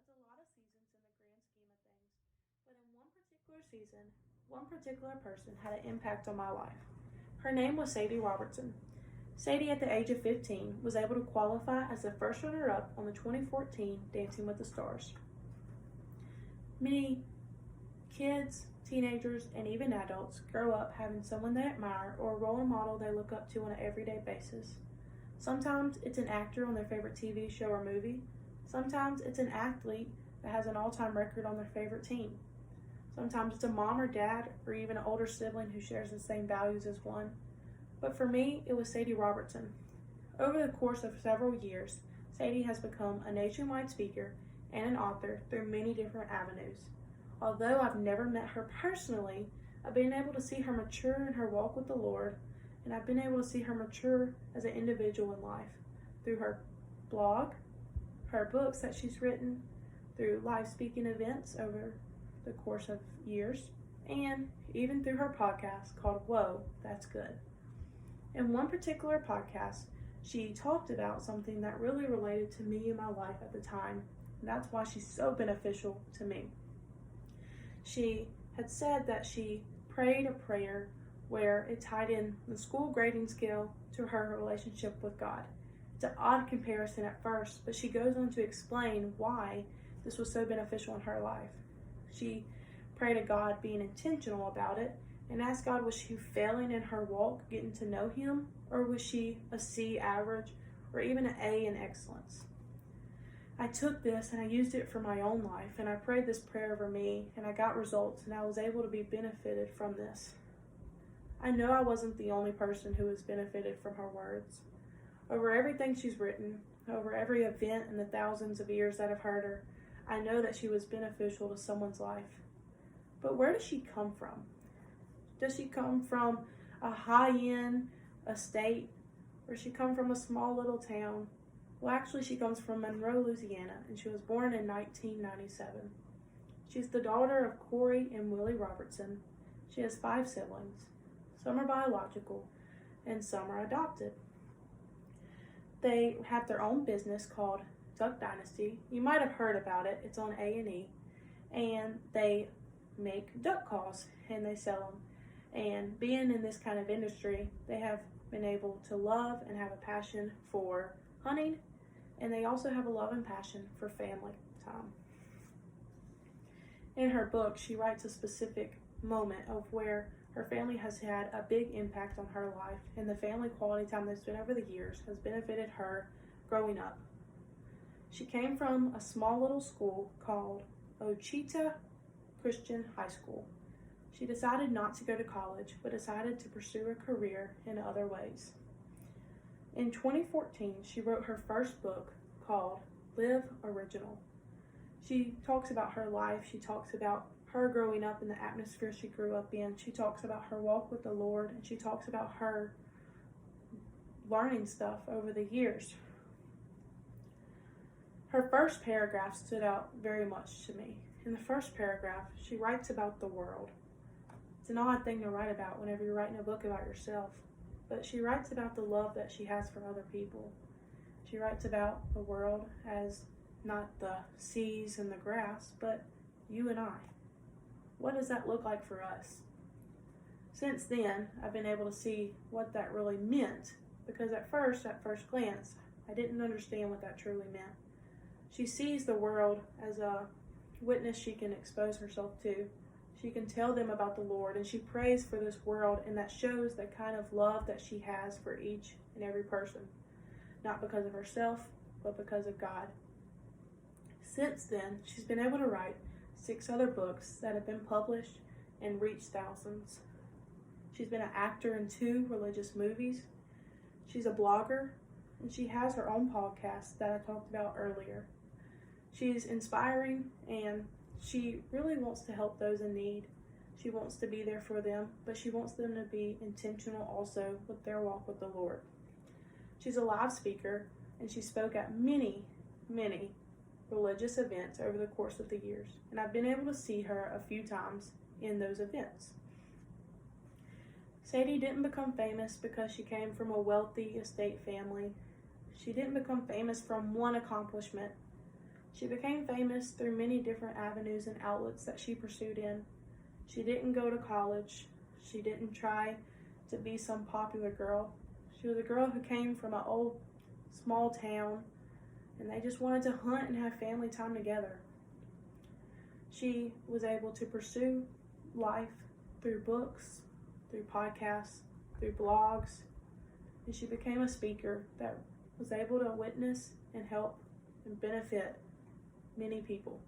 That's a lot of seasons in the grand scheme of things. But in one particular season, one particular person had an impact on my life. Her name was Sadie Robertson. Sadie, at the age of 15, was able to qualify as the first runner-up on the 2014 Dancing with the Stars. Many kids, teenagers, and even adults grow up having someone they admire or a role model they look up to on an everyday basis. Sometimes it's an actor on their favorite TV show or movie. Sometimes it's an athlete that has an all-time record on their favorite team. Sometimes it's a mom or dad or even an older sibling who shares the same values as one. But for me, it was Sadie Robertson. Over the course of several years, Sadie has become a nationwide speaker and an author through many different avenues. Although I've never met her personally, I've been able to see her mature in her walk with the Lord, and I've been able to see her mature as an individual in life through her blog, her books that she's written, through live speaking events over the course of years, and even through her podcast called Whoa, That's Good. In one particular podcast, she talked about something that really related to me in my life at the time, and that's why she's so beneficial to me. She had said that she prayed a prayer where it tied in the school grading scale to her relationship with God. It's an odd comparison at first, but she goes on to explain why this was so beneficial in her life. She prayed to God being intentional about it and asked God, was she failing in her walk, getting to know Him, or was she a C average or even an A in excellence? I took this and I used it for my own life, and I prayed this prayer over me, and I got results, and I was able to be benefited from this. I know I wasn't the only person who was benefited from her words. Over everything she's written, over every event in the thousands of years that I've heard her, I know that she was beneficial to someone's life. But where does she come from? Does she come from a high-end estate, or does she come from a small little town? Well, actually, she comes from Monroe, Louisiana, and she was born in 1997. She's the daughter of Corey and Willie Robertson. She has 5 siblings. Some are biological, and some are adopted. They have their own business called Duck Dynasty. You might have heard about it. It's on A&E. And they make duck calls, and they sell them. And being in this kind of industry, they have been able to love and have a passion for hunting, and they also have a love and passion for family time. In her book, she writes a specific moment of where her family has had a big impact on her life, and the family quality time that's been over the years has benefited her growing up. She came from a small little school called Ouachita Christian High School. She decided not to go to college, but decided to pursue a career in other ways. In 2014, she wrote her first book called Live Original. She talks about her life. She talks about her growing up in the atmosphere she grew up in. She talks about her walk with the Lord, and she talks about her learning stuff over the years. Her first paragraph stood out very much to me. In the first paragraph, she writes about the world. It's an odd thing to write about whenever you're writing a book about yourself, but she writes about the love that she has for other people. She writes about the world as not the seas and the grass, but you and I. What does that look like for us? Since then, I've been able to see what that really meant, because at first glance, I didn't understand what that truly meant. She sees the world as a witness she can expose herself to. She can tell them about the Lord, and she prays for this world, and that shows the kind of love that she has for each and every person, not because of herself, but because of God. Since then, she's been able to write 6 other books that have been published and reached thousands. She's been an actor in 2 religious movies. She's a blogger, and she has her own podcast that I talked about earlier. She's inspiring, and she really wants to help those in need. She wants to be there for them, but she wants them to be intentional also with their walk with the Lord. She's a live speaker, and she spoke at many, many religious events over the course of the years, and I've been able to see her a few times in those events. Sadie didn't become famous because she came from a wealthy estate family. She didn't become famous from one accomplishment. She became famous through many different avenues and outlets that she pursued in. She didn't go to college. She didn't try to be some popular girl. She was a girl who came from an old small town, and they just wanted to hunt and have family time together. She was able to pursue life through books, through podcasts, through blogs, and she became a speaker that was able to witness and help and benefit many people.